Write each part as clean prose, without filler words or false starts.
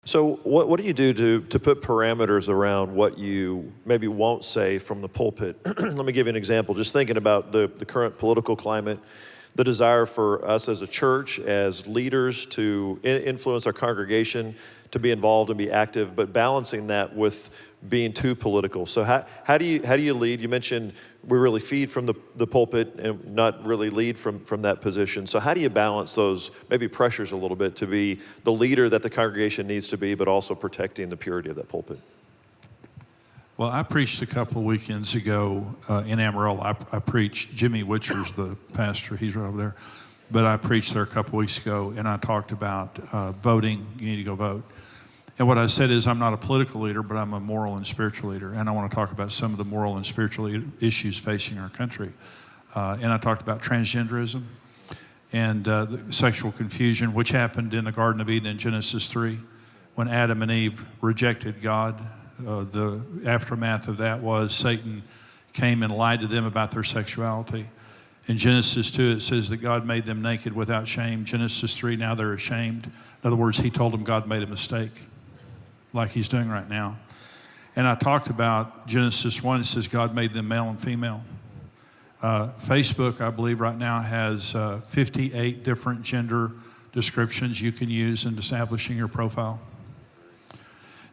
So what do you do to put parameters around what you maybe won't say from the pulpit? Let me give you an example. Just thinking about the current political climate, the desire for us as a church, as leaders to influence our congregation, to be involved and be active, but balancing that with being too political. So how do you lead? You mentioned we really feed from the pulpit and not really lead from that position. So how do you balance those maybe pressures a little bit to be the leader that the congregation needs to be, but also protecting the purity of that pulpit? Well, I preached a couple of weekends ago in Amarillo. I preached, Jimmy Witcher's the pastor, he's right over there. But I preached there a couple of weeks ago, and I talked about voting. You need to go vote. And what I said is I'm not a political leader, but I'm a moral and spiritual leader. And I want to talk about some of the moral and spiritual issues facing our country. And I talked about transgenderism and the sexual confusion, which happened in the Garden of Eden in Genesis 3, when Adam and Eve rejected God. The aftermath of that was Satan came and lied to them about their sexuality. In Genesis 2, it says that God made them naked without shame. Genesis 3, now they're ashamed. In other words, he told them God made a mistake, like he's doing right now. And I talked about Genesis 1, it says God made them male and female. Facebook, I believe right now, has 58 different gender descriptions you can use in establishing your profile.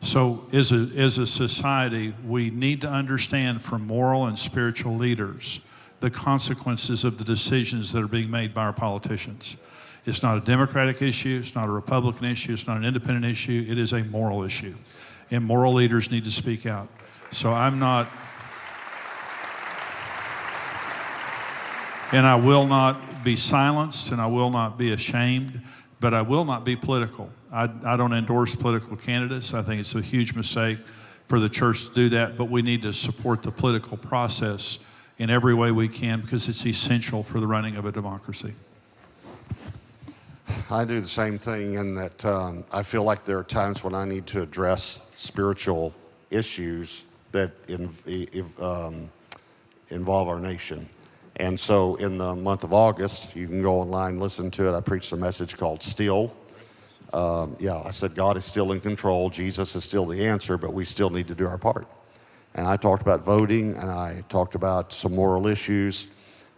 So as a society, we need to understand from moral and spiritual leaders the consequences of the decisions that are being made by our politicians. It's not a Democratic issue, it's not a Republican issue, it's not an independent issue, it is a moral issue. And moral leaders need to speak out. So I'm not, and I will not be silenced, and I will not be ashamed, but I will not be political. I don't endorse political candidates. I think it's a huge mistake for the church to do that, but we need to support the political process in every way we can because it's essential for the running of a democracy. I do the same thing in that I feel like there are times when I need to address spiritual issues that involve our nation. And so in the month of August, you can go online, listen to it. I preached a message called Still. I said God is still in control. Jesus is still the answer, but we still need to do our part. And I talked about voting, and I talked about some moral issues.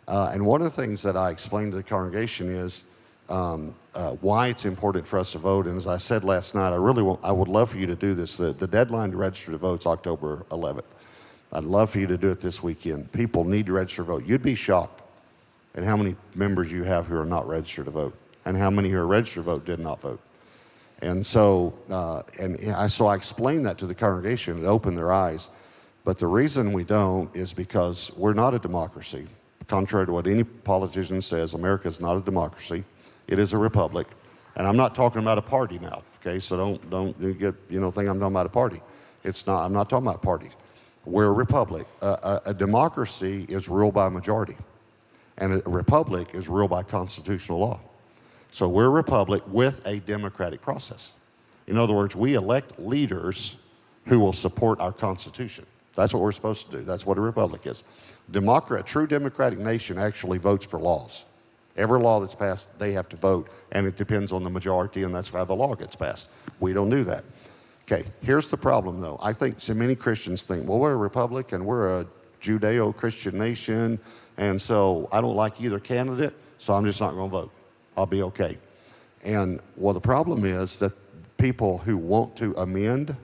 And one of the things that I explained to the congregation is why it's important for us to vote. And as I said last night, I would love for you to do this. The deadline to register to vote is October 11th. I'd love for you to do it this weekend. People need to register to vote. You'd be shocked at how many members you have who are not registered to vote, and how many who are registered to vote did not vote. And so, I explained that to the congregation. It opened their eyes. But the reason we don't is because we're not a democracy. Contrary to what any politician says, America is not a democracy. It is a republic. And I'm not talking about a party now, okay? So don't think I'm talking about a party. It's not, I'm not talking about parties. We're a republic. A democracy is ruled by a majority. And a republic is ruled by constitutional law. So we're a republic with a democratic process. In other words, we elect leaders who will support our Constitution. That's what we're supposed to do. That's what a republic is. A true democratic nation actually votes for laws. Every law that's passed, they have to vote, and it depends on the majority, and that's how the law gets passed. We don't do that. Okay, here's the problem, though. I think so many Christians think, well, we're a republic, and we're a Judeo-Christian nation, and so I don't like either candidate, so I'm just not going to vote. I'll be okay. And, well, the problem is that people who want to amend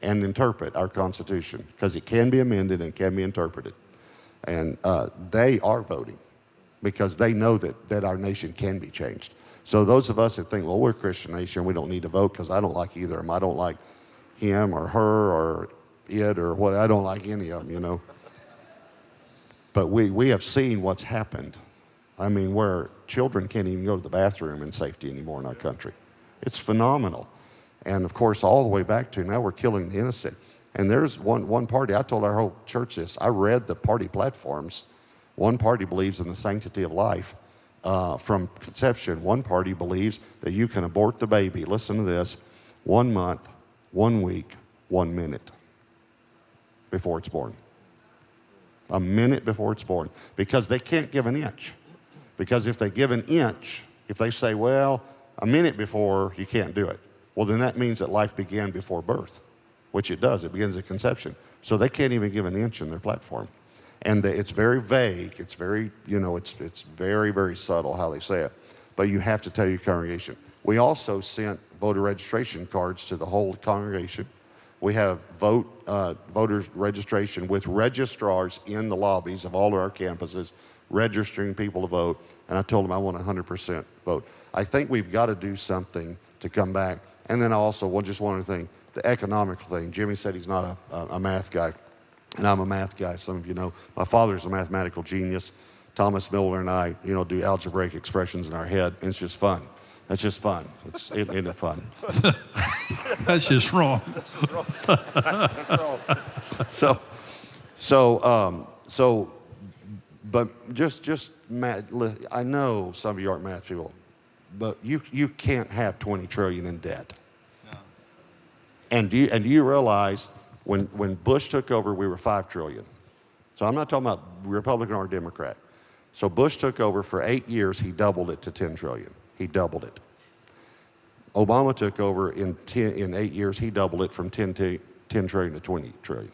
and interpret our Constitution, because it can be amended and can be interpreted, and they are voting because they know that our nation can be changed. So those of us that think, well, we're a Christian nation, we don't need to vote because I don't like either of them. I don't like him or her or it or what. I don't like any of them, But we have seen what's happened. I mean, where children can't even go to the bathroom in safety anymore in our country. It's phenomenal. And of course, all the way back to now we're killing the innocent. And there's one party, I told our whole church this, I read the party platforms. One party believes in the sanctity of life from conception. One party believes that you can abort the baby, listen to this, 1 month, 1 week, 1 minute before it's born. A minute before it's born. Because they can't give an inch. Because if they give an inch, if they say, well, a minute before, you can't do it. Well, then that means that life began before birth, which it does. It begins at conception. So they can't even give an inch in their platform. And it's very vague. It's very, it's very, very subtle how they say it. But you have to tell your congregation. We also sent voter registration cards to the whole congregation. We have voters registration with registrars in the lobbies of all of our campuses, registering people to vote. And I told them I want 100% vote. I think we've got to do something to come back. And then also, just one other thing, the economical thing. Jimmy said he's not a math guy, and I'm a math guy. Some of you know. My father's a mathematical genius. Thomas Miller and I, do algebraic expressions in our head, and it's just fun. It's just fun. Isn't it fun? That's just wrong. But just math. I know some of you aren't math people, but you can't have 20 trillion in debt. No. And do you realize when Bush took over, we were 5 trillion. So I'm not talking about Republican or Democrat. So Bush took over for 8 years. He doubled it to 10 trillion. He doubled it. Obama took over in 8 years. He doubled it from 10 trillion to 20 trillion.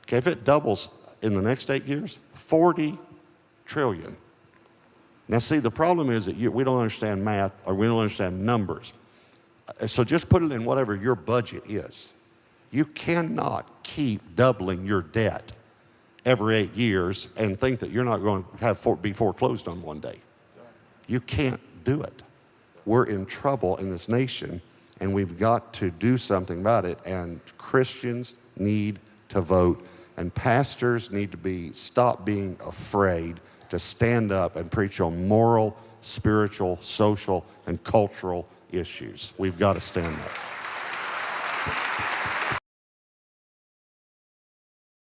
Okay, if it doubles in the next 8 years, 40 trillion. Now, see, the problem is that we don't understand math, or we don't understand numbers. So just put it in whatever your budget is. You cannot keep doubling your debt every 8 years and think that you're not going to be foreclosed on one day. You can't do it. We're in trouble in this nation, and we've got to do something about it. And Christians need to vote, and pastors need to stop being afraid to stand up and preach on moral, spiritual, social, and cultural issues. We've got to stand up.